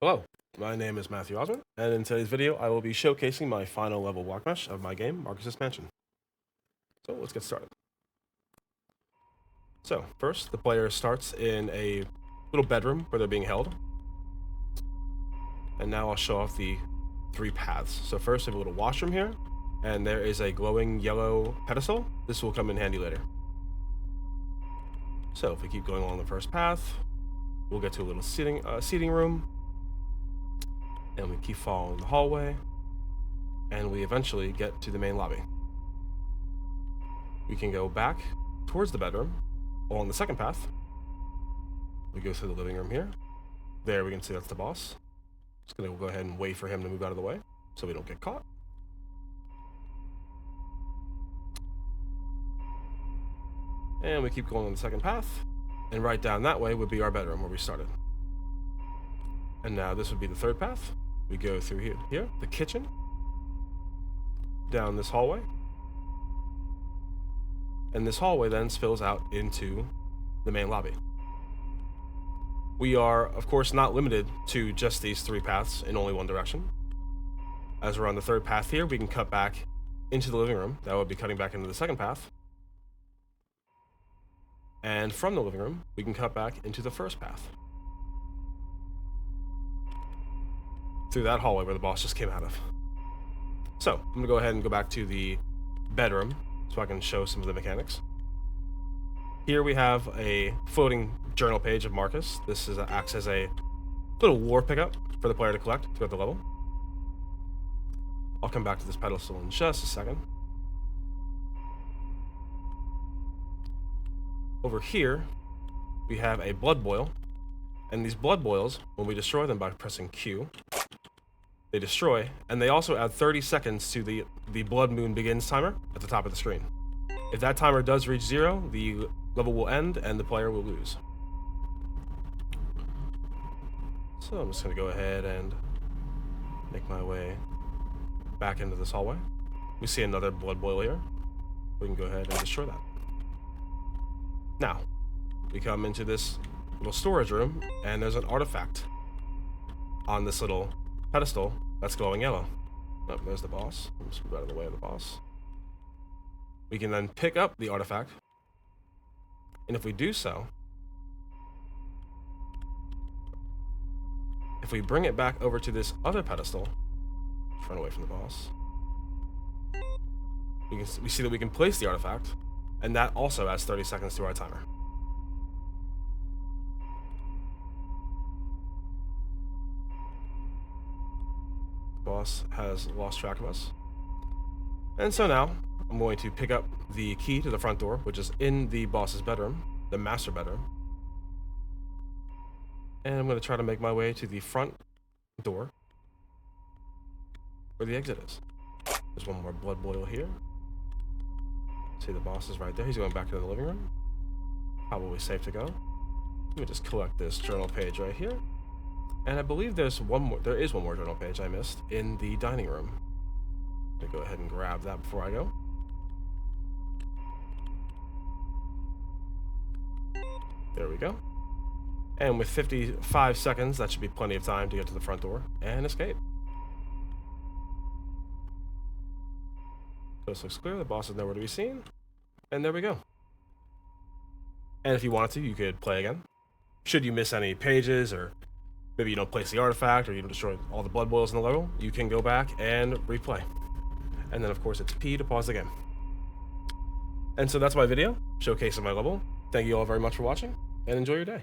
Hello, my name is Matthew Osmond, and in today's video I will be showcasing my final level Blockmesh of my game, Markus' Mansion. So let's get started. So first, the player starts in a little bedroom where they're being held. And now I'll show off the 3 paths. So first, we have a little washroom here, and there is a glowing yellow pedestal. This will come in handy later. So if we keep going along the first path, we'll get to a little seating room. And we keep following the hallway, and we eventually get to the main lobby. We can go back towards the bedroom along the second path. We go through the living room here. There we can see that's the boss. Just gonna go ahead and wait for him to move out of the way so we don't get caught. And we keep going on the second path, and right down that way would be our bedroom where we started. And now this would be the third path. We go through here, the kitchen, down this hallway, and this hallway then spills out into the main lobby. We are, of course, not limited to just these 3 paths in only one direction. As we're on the third path here, we can cut back into the living room. That would be cutting back into the second path. And from the living room, we can cut back into the first path, through that hallway where the boss just came out of. So I'm gonna go ahead and go back to the bedroom so I can show some of the mechanics. Here we have a floating journal page of Markus. This acts as a little lore pickup for the player to collect throughout the level. I'll come back to this pedestal in just a second. Over here we have a blood boil, and these blood boils, when we destroy them by pressing Q, they destroy, and they also add 30 seconds to the Blood Moon Begins timer at the top of the screen. If that timer does reach 0, the level will end and the player will lose. So I'm just going to go ahead and make my way back into this hallway. We see another blood boil here. We can go ahead and destroy that. Now, we come into this little storage room, and there's an artifact on this little pedestal that's glowing yellow. Oh, there's the boss. Let's move out of the way of the boss. We can then pick up the artifact, and if we do so, if we bring it back over to this other pedestal, let's run away from the boss, we see that we can place the artifact, and that also adds 30 seconds to our timer. Boss has lost track of us. And so now I'm going to pick up the key to the front door, which is in the boss's bedroom, the master bedroom. And I'm going to try to make my way to the front door where the exit is. There's one more blood boil here. See, the boss is right there. He's going back into the living room. Probably safe to go. Let me just collect this journal page right here. And I believe there is one more journal page I missed in the dining room. I'm gonna go ahead and grab that before I go. There we go. And with 55 seconds, that should be plenty of time to get to the front door and escape. So this looks clear, the boss is nowhere to be seen. And there we go. And if you wanted to, you could play again. Should you miss any pages, or maybe you don't place the artifact, or you don't destroy all the blood boils in the level, you can go back and replay. And then of course it's P to pause the game. And so that's my video, showcasing my level. Thank you all very much for watching, and enjoy your day.